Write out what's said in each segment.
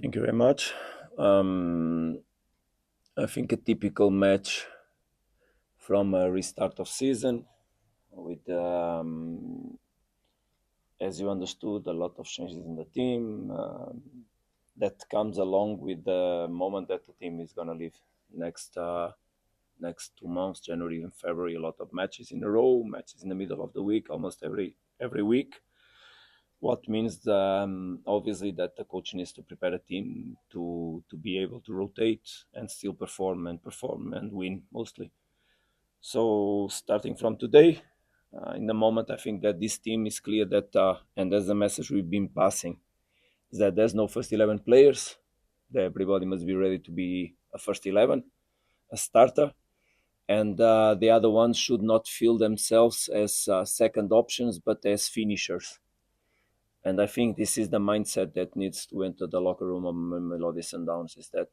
Thank you very much. Um, I think a typical match from a restart of season with, as you understood, a lot of changes in the team. That comes along with the moment that the team is going to leave next next 2 months, January and February. A lot of matches in a row, matches in the middle of the week, almost every week. What means obviously that the coach needs to prepare a team to be able to rotate and still perform and win mostly. So starting from today, in the moment, I think that this team is clear that, and that's the message we've been passing, is that there's no first 11 players. That everybody must be ready to be a first 11, a starter, and the other ones should not feel themselves as second options, but as finishers. And I think this is the mindset that needs to enter the locker room of Mamelodi Sundowns, is that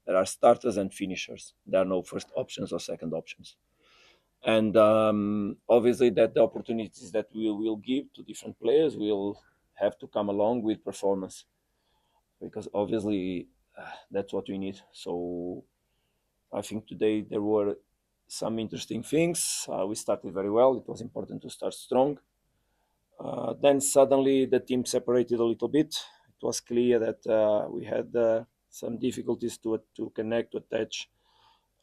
there are starters and finishers. There are no first options or second options. And obviously that the opportunities that we will give to different players will have to come along with performance, because obviously that's what we need. So I think today there were some interesting things. We started very well. It was important to start strong. Then suddenly the team separated a little bit. It was clear that we had some difficulties to connect, to attach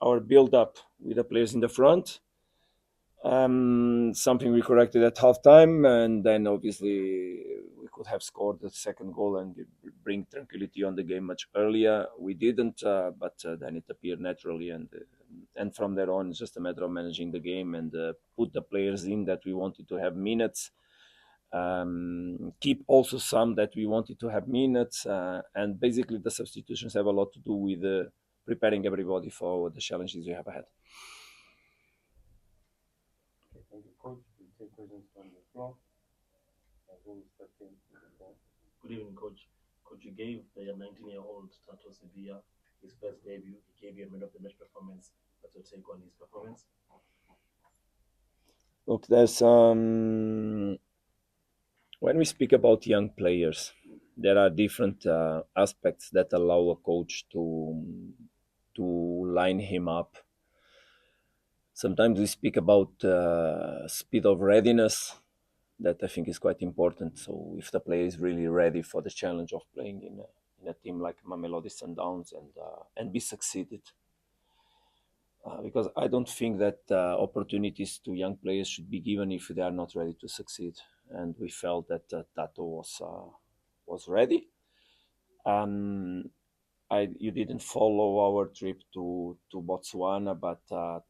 our build up with the players in the front. Something we corrected at halftime, and then obviously we could have scored the second goal and bring tranquility on the game much earlier. We didn't, but then it appeared naturally, and from there on, it's just a matter of managing the game and put the players in that we wanted to have minutes. Keep also some that we wanted to have minutes, and basically the substitutions have a lot to do with preparing everybody for the challenges we have ahead. Okay, thank you, Coach. We'll take questions from the floor. Who is starting? Good evening, Coach. Coach, you gave the 19-year-old Tato Sibia his first debut. He gave you a man of the match performance. What's your take on his performance? Look, there's when we speak about young players, there are different aspects that allow a coach to line him up. Sometimes we speak about speed of readiness. That I think is quite important. So if the player is really ready for the challenge of playing in a team like Mamelodi Sundowns and be succeeded, because I don't think that opportunities to young players should be given if they are not ready to succeed. And we felt that Tato was ready. Um, you didn't follow our trip to Botswana, but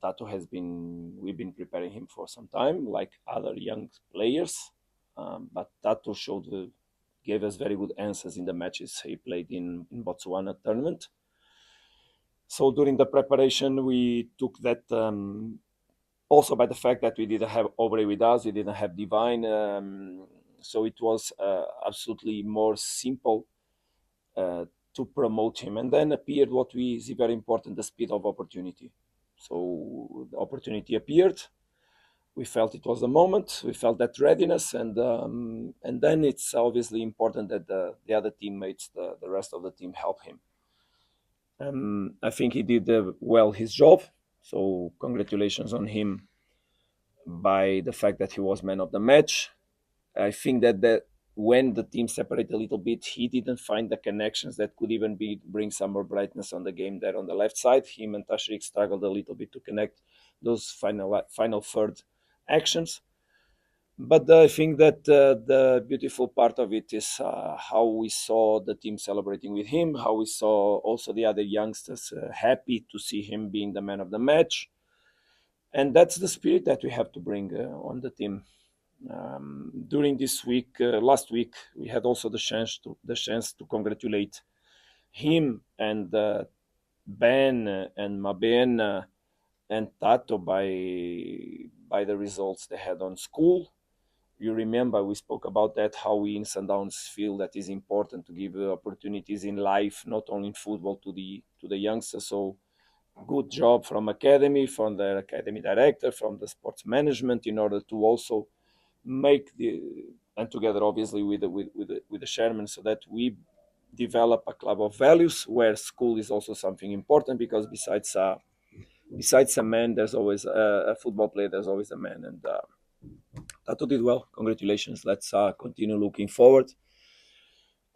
Tato has been. We've been preparing him for some time, like other young players. But Tato gave us very good answers in the matches he played in Botswana tournament. So during the preparation, we took that also by the fact that we didn't have Aubrey with us, we didn't have Divine, so it was absolutely more simple to promote him. And then appeared what we see very important: the speed of opportunity. So the opportunity appeared. We felt it was the moment. We felt that readiness, and then it's obviously important that the other teammates, the rest of the team, help him. I think he did well his job. So congratulations on him by the fact that he was man of the match. I think that when the team separated a little bit, he didn't find the connections that could even bring some more brightness on the game there on the left side. Him and Tashrik struggled a little bit to connect those final third actions. But I think that the beautiful part of it is how we saw the team celebrating with him, how we saw also the other youngsters happy to see him being the man of the match. And that's the spirit that we have to bring on the team. During this week, last week, we had also the chance to congratulate him and Ben and Maben and Tato by the results they had on school. You remember we spoke about that, how we in Sundowns feel that is important to give opportunities in life, not only in football, to the youngsters. So good job from academy, from the academy director, from the sports management, in order to also make and together obviously with the chairman, so that we develop a club of values where school is also something important, because besides a man, there's always a football player. There's always a man, and Tato did well. Congratulations. Let's continue looking forward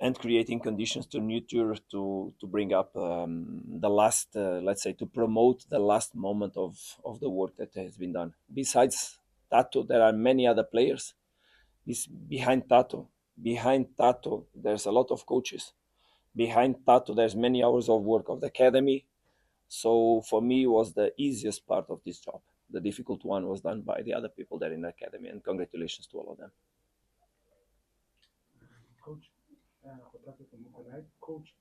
and creating conditions to nurture, to bring up the last, let's say, to promote the last moment of the work that has been done. Besides Tato, there are many other players. Behind Tato, there's a lot of coaches. Behind Tato, there's many hours of work of the academy. So for me, it was the easiest part of this job. The difficult one was done by the other people there in the academy, and congratulations to all of them. Coach, Kotaku from Mukolai. Coach,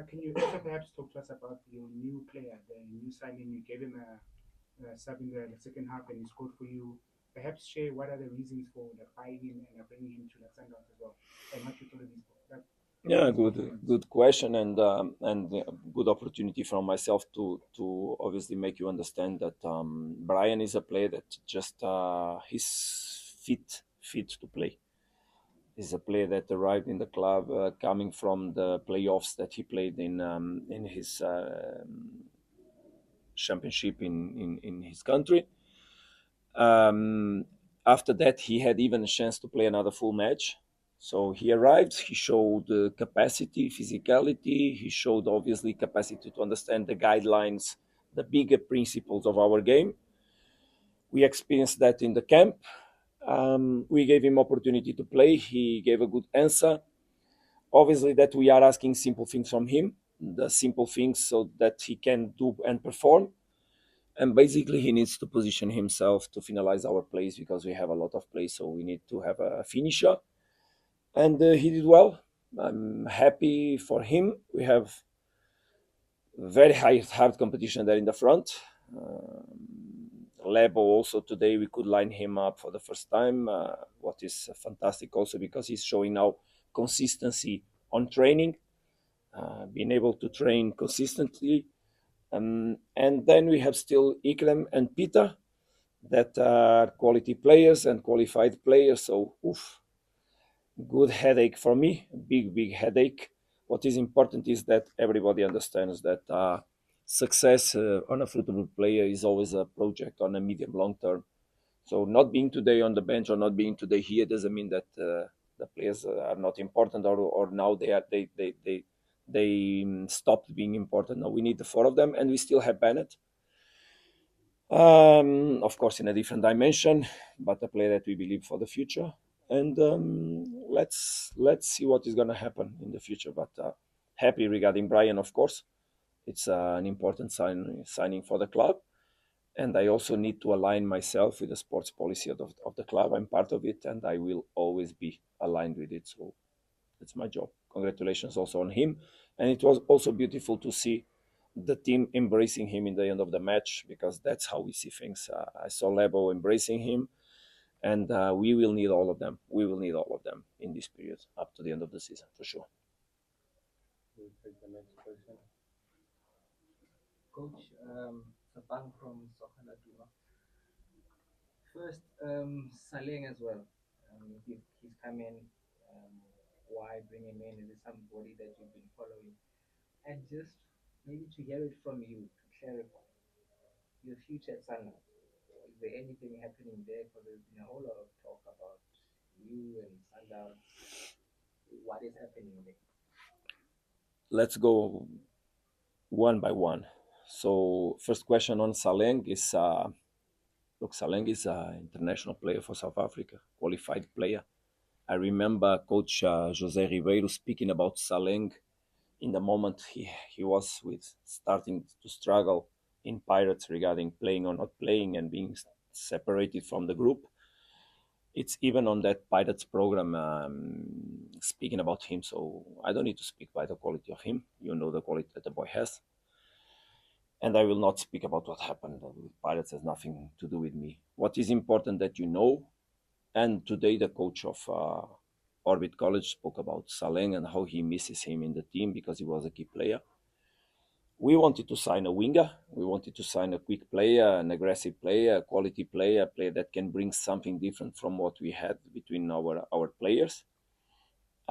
can you also perhaps talk to us about your new player, the new signing? You gave him a sub in the second half and he scored for you. Perhaps share what are the reasons for buying him and bringing him to Sundowns as well, and what you thought of Yeah, his performance. good question, and good opportunity from myself to obviously make you understand that Brian is a player that just he's fit to play. He's a player that arrived in the club coming from the playoffs that he played in his championship in his country. Um, After that, he had even a chance to play another full match. So he arrived, he showed capacity, physicality, he showed obviously capacity to understand the guidelines, the bigger principles of our game. We experienced that in the camp. We gave him opportunity to play. He gave a good answer. Obviously, that we are asking simple things from him, the simple things so that he can do and perform. And basically, he needs to position himself to finalize our plays, because we have a lot of plays, so we need to have a finisher. And he did well. I'm happy for him. We have very hard competition there in the front. Lebo also today we could line him up for the first time, what is fantastic also because he's showing now consistency on training, being able to train consistently. And then we have still Ikrem and Peter that are quality players and qualified players. So, good headache for me, big headache. What is important is that everybody understands that success on a football player is always a project on a medium long term. So not being today on the bench or not being today here doesn't mean that the players are not important, or now they stopped being important. Now we need the four of them, and we still have Bennett. Of course, in a different dimension, but a player that we believe for the future. And let's see what is going to happen in the future. But happy regarding Brian, of course. It's an important signing for the club. And I also need to align myself with the sports policy of the club. I'm part of it, and I will always be aligned with it. So it's my job. Congratulations also on him. And it was also beautiful to see the team embracing him in the end of the match, because that's how we see things. I saw Lebo embracing him, and we will need all of them. We will need all of them in this period up to the end of the season for sure. We'll take the next question. Coach, Sabang from Sokalatuma. First, Saleng as well. He's come in. Why bring him in? Is it somebody that you've been following? And just maybe to hear it from you to clarify your future at Sunderland. Is there anything happening there? Because there's been a whole lot of talk about you and Sundown. What is happening there? Let's go one by one. So first question on Saleng is, look, Saleng is an international player for South Africa, qualified player. I remember Coach Jose Ribeiro speaking about Saleng in the moment he was with starting to struggle in Pirates regarding playing or not playing and being separated from the group. It's even on that Pirates program speaking about him. So I don't need to speak by the quality of him. You know the quality that the boy has. And I will not speak about what happened. Pirates has nothing to do with me. What is important that you know, and today the coach of Orbit College spoke about Saleng and how he misses him in the team because he was a key player. We wanted to sign a winger. We wanted to sign a quick player, an aggressive player, a quality player, a player that can bring something different from what we had between our players.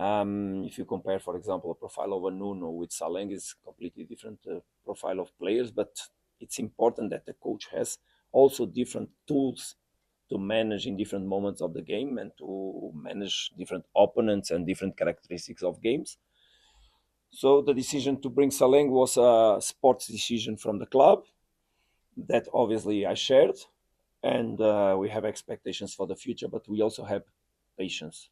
If you compare, for example, a profile of a Nuno with Saleng, is completely different profile of players. But it's important that the coach has also different tools to manage in different moments of the game and to manage different opponents and different characteristics of games. So the decision to bring Saleng was a sports decision from the club that obviously I shared, and we have expectations for the future, but we also have patience.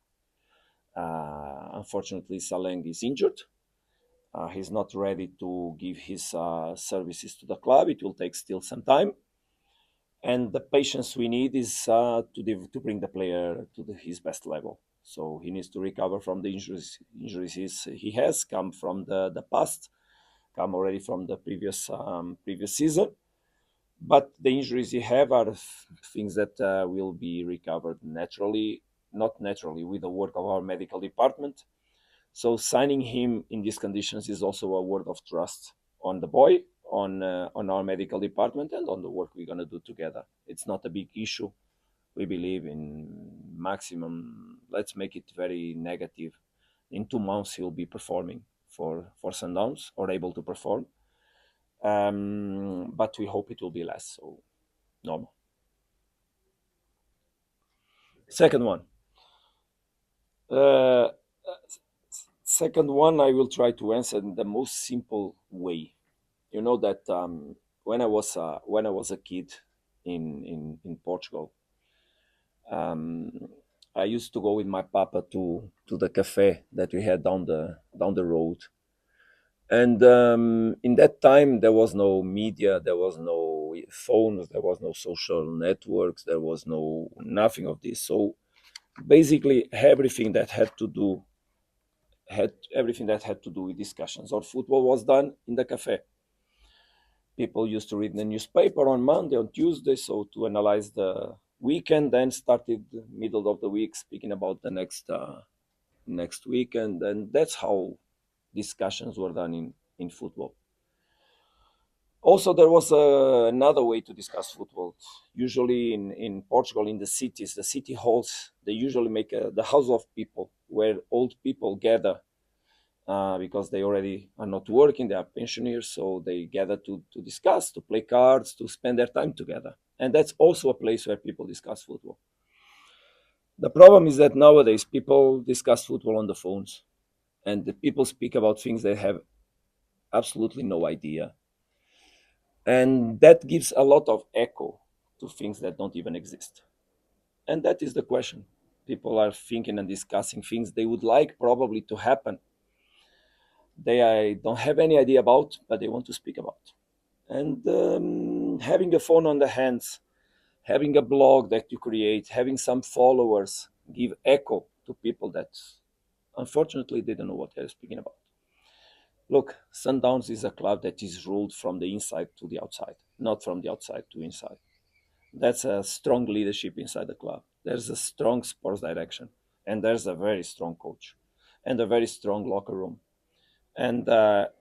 Unfortunately, Saleng is injured. He's not ready to give his services to the club. It will take still some time, and the patience we need is to bring the player to his best level. So he needs to recover from the injuries he has come from the past, come already from the previous season. But the injuries he have are things that will be recovered naturally, not naturally, with the work of our medical department. So signing him in these conditions is also a word of trust on the boy, on our medical department, and on the work we're going to do together. It's not a big issue. We believe in maximum. Let's make it very negative. In 2 months, he'll be performing for Sundowns or able to perform. But we hope it will be less. So normal. Second one. Uh, Second one, I will try to answer in the most simple way. You know that when I was a kid in Portugal, um, I used to go with my papa to the cafe that we had down the road. And in that time, there was no media, there was no phones, there was no social networks, there was no nothing of this. So basically, everything that had to do with discussions or football was done in the cafe. People used to read the newspaper on Monday, on Tuesday, so to analyze the weekend, then started the middle of the week speaking about the next weekend, and that's how discussions were done in football. Also, there was another way to discuss football. Usually in Portugal, in the cities, the city halls, they usually make the house of people where old people gather because they already are not working, they are pensioners, so they gather to discuss, to play cards, to spend their time together. And that's also a place where people discuss football. The problem is that nowadays people discuss football on the phones, and the people speak about things they have absolutely no idea. And that gives a lot of echo to things that don't even exist. And that is the question. People are thinking and discussing things they would like probably to happen. They I don't have any idea about, but they want to speak about. And having a phone on the hands, having a blog that you create, having some followers give echo to people that unfortunately they don't know what they're speaking about. Look, Sundowns is a club that is ruled from the inside to the outside, not from the outside to inside. That's a strong leadership inside the club. There's a strong sports direction, and there's a very strong coach, and a very strong locker room. And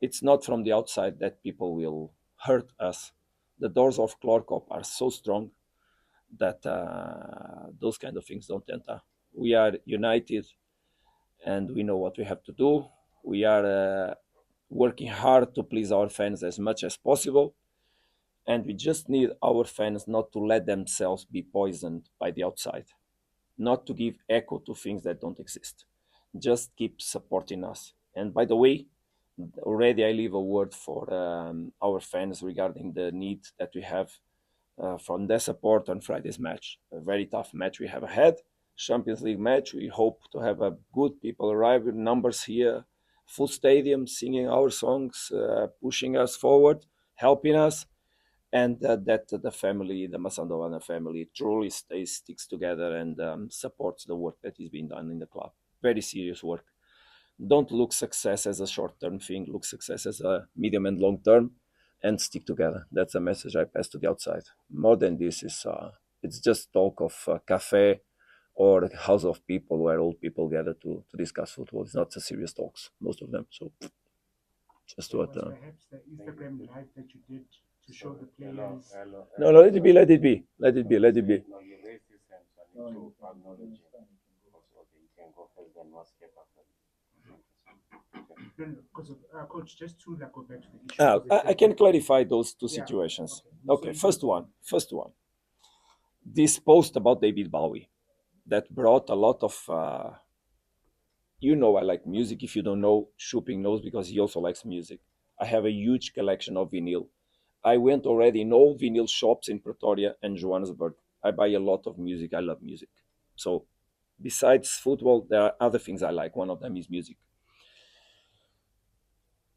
it's not from the outside that people will hurt us. The doors of Clorcop are so strong that those kind of things don't enter. We are united, and we know what we have to do. We are working hard to please our fans as much as possible, and we just need our fans not to let themselves be poisoned by the outside, not to give echo to things that don't exist. Just keep supporting us. And by the way, already I leave a word for our fans regarding the need that we have from their support on Friday's match. A very tough match we have ahead. Champions League match. We hope to have a good people arrive with numbers here, full stadium, singing our songs, pushing us forward, helping us, and that the family, the Masandovana family, truly sticks together and supports the work that is being done in the club. Very serious work. Don't look success as a short-term thing. Look success as a medium and long-term, and stick together. That's a message I pass to the outside. More than this is, it's just talk of cafe or a house of people where old people gather to discuss football. It's not a serious talks, most of them. So just There what. was perhaps the Instagram live that you did to show the Hello, players. hello, No, no, hello. let it be, let it be, let it be, let it be. No, you raised this hand, so I need to acknowledge him. Okay, you can go first, then Maskepa. No, no, because coach, just to like go back to the issue, because I exactly, can clarify those two yeah, situations. okay. So Okay, you, first one. This post about David Bowie that brought a lot of, I like music. If you don't know, Shuping knows because he also likes music. I have a huge collection of vinyl. I went already in all vinyl shops in Pretoria and Johannesburg. I buy a lot of music. I love music. So besides football, there are other things I like. One of them is music.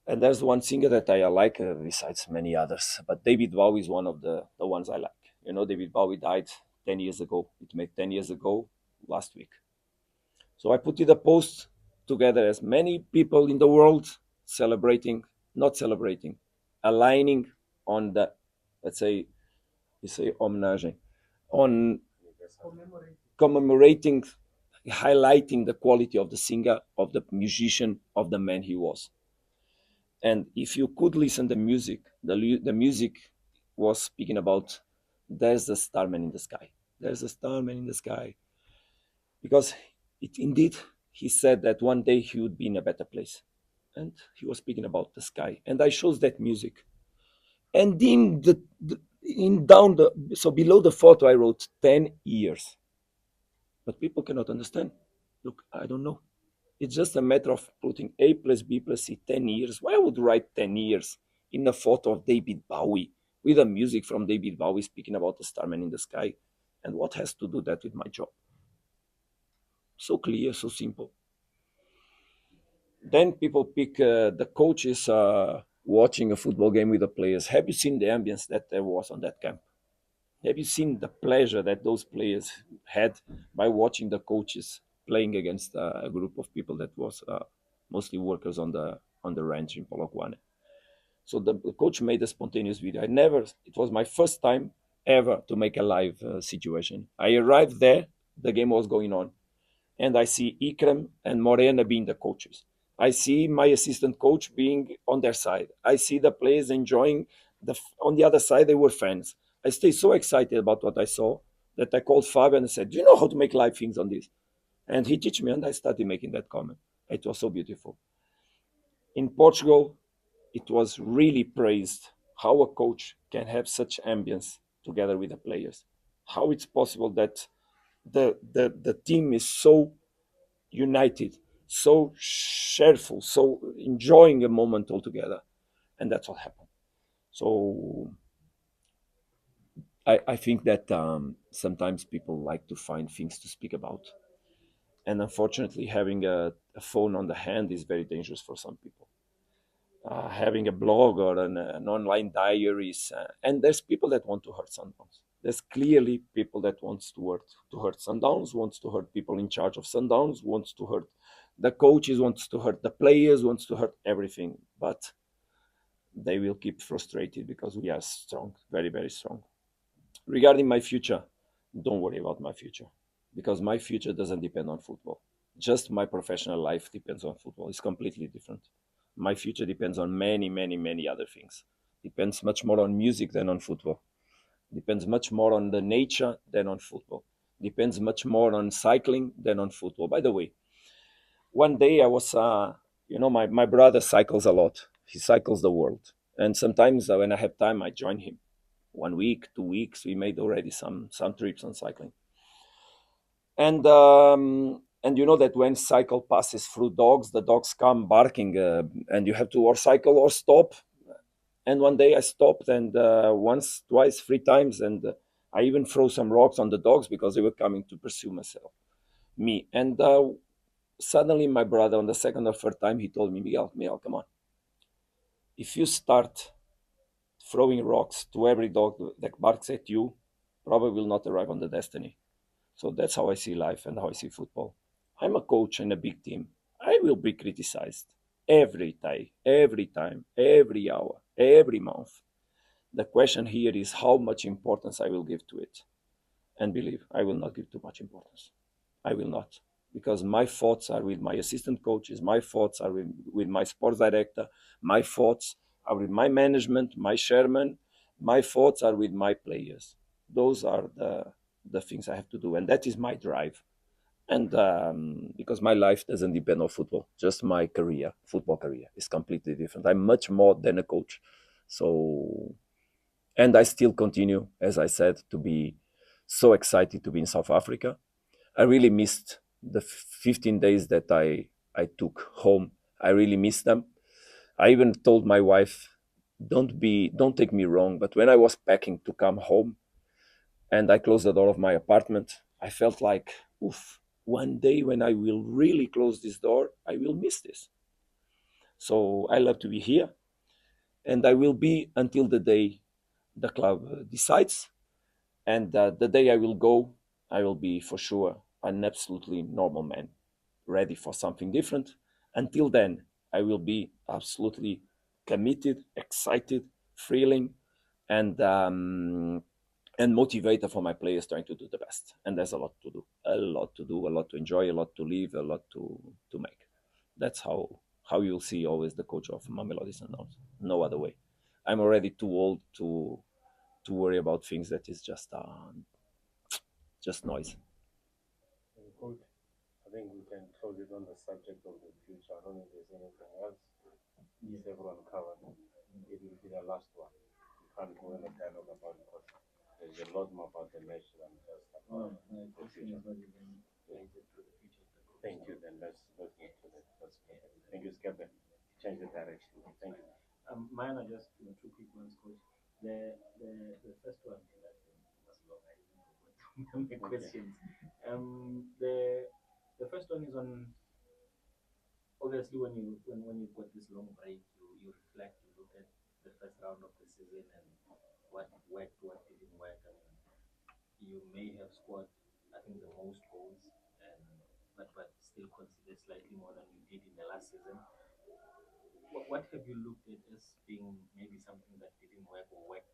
And there's one singer that I like besides many others. But David Bowie is one of the ones I like. David Bowie died 10 years ago. It made 10 years ago last week. So I put in a post together as many people in the world celebrating, not celebrating, aligning on the, let's say, you say homenaging, on commemorating, highlighting the quality of the singer, of the musician, of the man he was. And if you could listen the music, the music was speaking about there's a starman in the sky. There's a starman in the sky. Because it indeed he said that one day he would be in a better place. And he was speaking about the sky. And I chose that music. And in down the so below the photo I wrote 10 years. But people cannot understand. Look, I don't know. It's just a matter of putting A plus B plus C 10 years. Why would I write 10 years in a photo of David Bowie with a music from David Bowie speaking about the starman in the sky? And what has to do that with my job? So clear, so simple. Then people pick the coaches watching a football game with the players. Have you seen the ambience that there was on that camp? Have you seen the pleasure that those players had by watching the coaches playing against a group of people that was mostly workers on the ranch in Polokwane? So the coach made a spontaneous video. I never. It was my first time ever to make a live situation. I arrived there. The game was going on, and I see Ikram and Morena being the coaches. I see my assistant coach being on their side. I see the players enjoying on the other side. They were fans. I stayed so excited about what I saw that I called Fabian and said, "Do you know how to make live things on this?" And he teach me, and I started making that comment. It was so beautiful. In Portugal, it was really praised how a coach can have such ambience together with the players. How it's possible that the team is so united, so cheerful, so enjoying a moment altogether. And that's what happened. So I think that sometimes people like to find things to speak about. And unfortunately, having a phone on the hand is very dangerous for some people. Having a blog or an online diary is, and there's people that want to hurt Sundowns. There's clearly people that wants to hurt Sundowns, wants to hurt people in charge of Sundowns, wants to hurt the coaches, wants to hurt the players, wants to hurt everything. But they will keep frustrated because we are strong, very, very strong. Regarding my future, don't worry about my future because my future doesn't depend on football. Just my professional life depends on football. It's completely different. My future depends on many, many, many other things. Depends much more on music than on football. Depends much more on the nature than on football. Depends much more on cycling than on football. By the way, one day I was, my brother cycles a lot. He cycles the world. And sometimes when I have time, I join him. 1 week, 2 weeks, we made already some trips on cycling. And you know that when cycle passes through dogs, the dogs come barking, and you have to or cycle or stop. And one day I stopped, and once, twice, 3 times, and I even throw some rocks on the dogs because they were coming to pursue me. And suddenly, my brother, on the second or third time, he told me, Miguel, come on. If you start throwing rocks to every dog that barks at you, probably will not arrive on the destiny. So that's how I see life and how I see football. I'm a coach in a big team. I will be criticized every day, every time, every hour, every month. The question here is how much importance I will give to it. And believe, I will not give too much importance. I will not. Because my thoughts are with my assistant coaches, my thoughts are with my sports director, my thoughts are with my management, my chairman, my thoughts are with my players. Those are the things I have to do. And that is my drive. And because my life doesn't depend on football, just my career, football career, is completely different. I'm much more than a coach. So, and I still continue, as I said, to be so excited to be in South Africa. I really missed the 15 days that I took home. I really missed them. I even told my wife, don't take me wrong, but when I was packing to come home and I closed the door of my apartment, I felt like, oof, one day when I will really close this door, I will miss this. So I love to be here, and I will be until the day the club decides. And the day I will go, I will be for sure an absolutely normal man, ready for something different. Until then, I will be absolutely committed, excited, thrilling, and motivated for my players trying to do the best. And there's a lot to do, a lot to do, a lot to enjoy, a lot to live, a lot to make. That's how you'll see always the coach of Mamelodi Sundowns. No other way. I'm already too old to worry about things that is just noise. Coach, I think we can close it on the subject of the future. I don't know if there's anything else. Is everyone covered? It will be the last one. You can't go in a dialogue about it because there's a lot more about the match than just about the future. Thank you. Then let's move to the first. Thank you, Skepta. Change the direction. Thank you. Mine are just two quick ones, coach. The first one that was long. I didn't know what my questions. The first one is on obviously when you've got this long break, you reflect, you look at the first round of the season and what worked, what didn't work. I mean, you may have scored, I think, the most goals, and but still consider slightly more than you did in the last season. What have you looked at as being maybe something that didn't work or worked,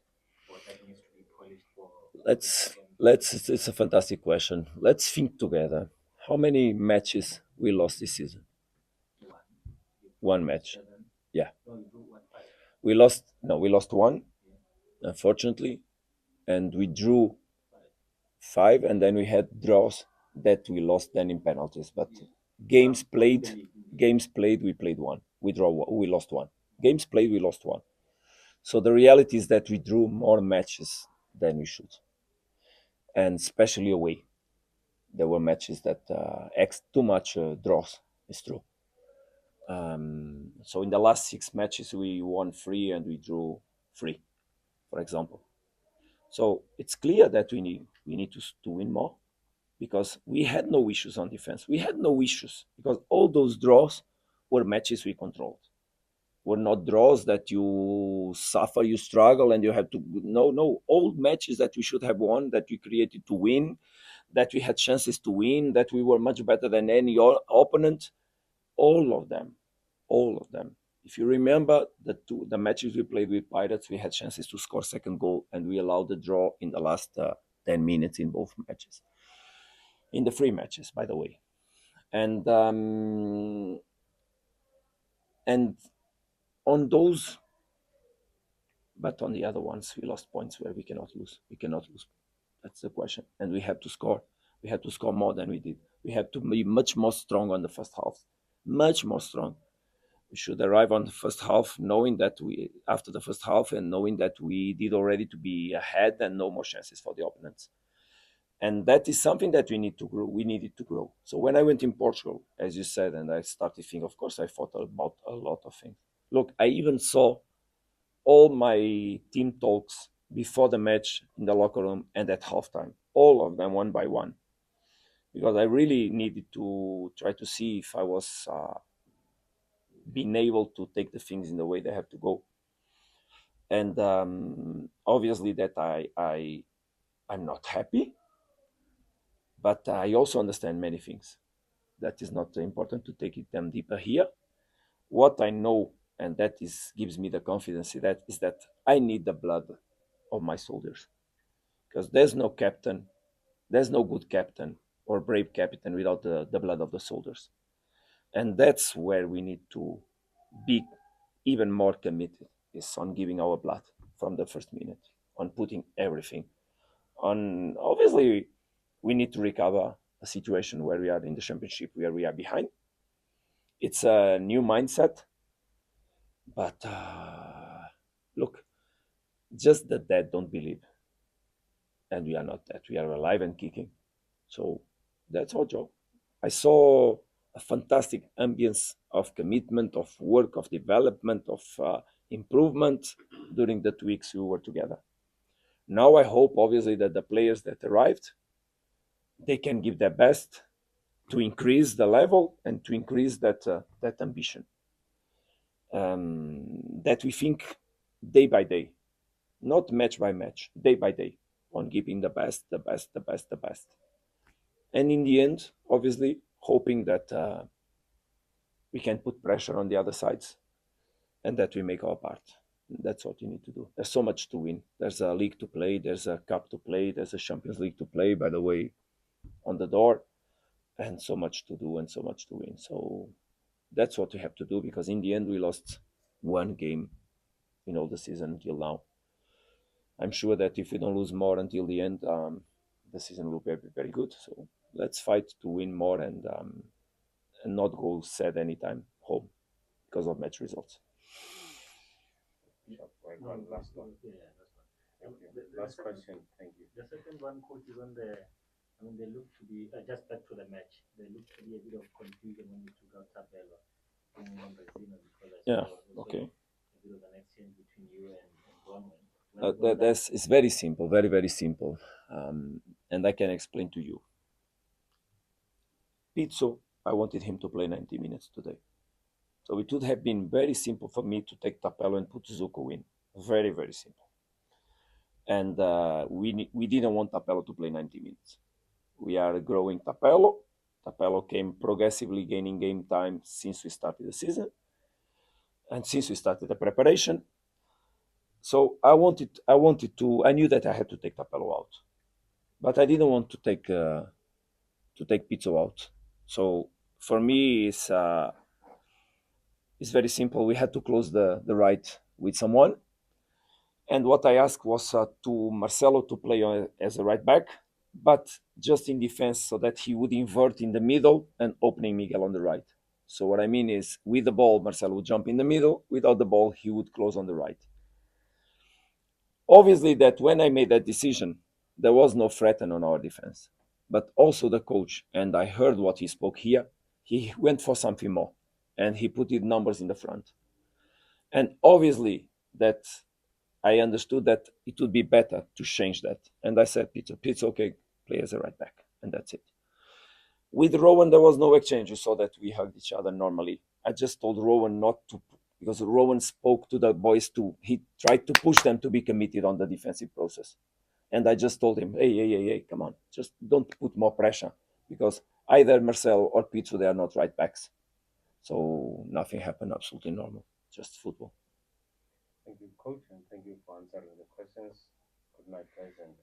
or that needs to be polished for the Let's second let's. It's a fantastic question. Let's think together. How many matches we lost this season? one? You One match. seven? Yeah, No, you do what, five? we lost. No, we lost one, Yeah, unfortunately, and we drew five. five, and then we had draws that we lost then in penalties. But Yeah. games In the played, league. games played, we played one. We draw. We lost one. Games played, we lost one. So the reality is that we drew more matches than we should, and especially away. There were matches that too much draws. It's true. So in the last six matches, we won three and we drew three, for example. So it's clear that we need to win more because we had no issues on defense. We had no issues because all those draws were matches we controlled. Were not draws that you suffer, you struggle, and you have to. No, all matches that we should have won, that we created to win, that we had chances to win, that we were much better than any opponent. All of them, all of them. If you remember the matches we played with Pirates, we had chances to score second goal, and we allowed the draw in the last 10 minutes in both matches, in the three matches, by the way. And on those, but on the other ones, we lost points where we cannot lose. We cannot lose. That's the question, and we had to score. We had to score more than we did. We had to be much more strong on the first half, much more strong. We should arrive on the first half knowing that we after the first half and knowing that we did already to be ahead and no more chances for the opponents. And that is something that we need to grow. We needed to grow. So when I went in Portugal, as you said, and I started thinking, of course, I thought about a lot of things. Look, I even saw all my team talks before the match in the locker room and at halftime, all of them one by one, because I really needed to try to see if I was being able to take the things in the way they have to go. And obviously that I'm not happy, but I also understand many things. That is not important to take it them deeper here. What I know, and that is gives me the confidence that is that I need the blood of my soldiers, because there's no captain, there's no good captain or brave captain without the blood of the soldiers, and that's where we need to be even more committed, is on giving our blood from the first minute, on putting everything on. Obviously we need to recover, a situation where we are in the championship where we are behind. It's a new mindset, but look, just the dead don't believe, and we are not dead. We are alive and kicking. So that's our job. I saw a fantastic ambience of commitment, of work, of development, of improvement during the 2 weeks we were together. Now I hope, obviously, that the players that arrived, they can give their best to increase the level and to increase that ambition. That we think day by day, not match by match, day by day, on giving the best, the best, the best, the best. And in the end, obviously, hoping that we can put pressure on the other sides and that we make our part. That's what you need to do. There's so much to win. There's a league to play, there's a cup to play, there's a Champions League to play, by the way, on the door, and so much to do and so much to win. So that's what we have to do, because in the end, we lost one game in all the season until now. I'm sure that if we don't lose more until the end, the season will be very good. So let's fight to win more and not go sad anytime home because of match results. Sure. Right, one last one. Yeah, that's one. Thank you. The Last second- question. Thank you. The second one, coach, is on the. I mean, they look to be just back to the match. There looked to be a bit of confusion when we took out Tabella on Brazil, because I saw Yeah, there was also okay. a bit of an exchange between you and Bronwyn. It's very simple, very, very simple. And I can explain to you. Pizzo, I wanted him to play 90 minutes today. So it would have been very simple for me to take Tapelo and put Zuko in. Very, very simple. And we didn't want Tapelo to play 90 minutes. We are growing Tapelo. Tapelo came progressively gaining game time since we started the season and since we started the preparation. So I knew that I had to take Tapelo out, but I didn't want to take Pizzo out. So for me, it's very simple. We had to close the right with someone. And what I asked was to Marcelo to play as a right back, but just in defense, so that he would invert in the middle and opening Miguel on the right. So what I mean is, with the ball, Marcelo would jump in the middle. Without the ball, he would close on the right. Obviously, that when I made that decision, there was no threat on our defense. But also the coach, and I heard what he spoke here, he went for something more, and he put his numbers in the front. And obviously, that I understood that it would be better to change that. And I said, Pizzo, okay, play as a right back. And that's it. With Rowan, there was no exchange. You saw that we hugged each other normally. I just told Rowan not to, because Rowan spoke to the boys too. He tried to push them to be committed on the defensive process. And I just told him, hey, come on. Just don't put more pressure, because either Marcel or Pizzo, they are not right backs. So nothing happened, absolutely normal. Just football. Thank you, coach, and thank you for answering the questions. Good night, guys, and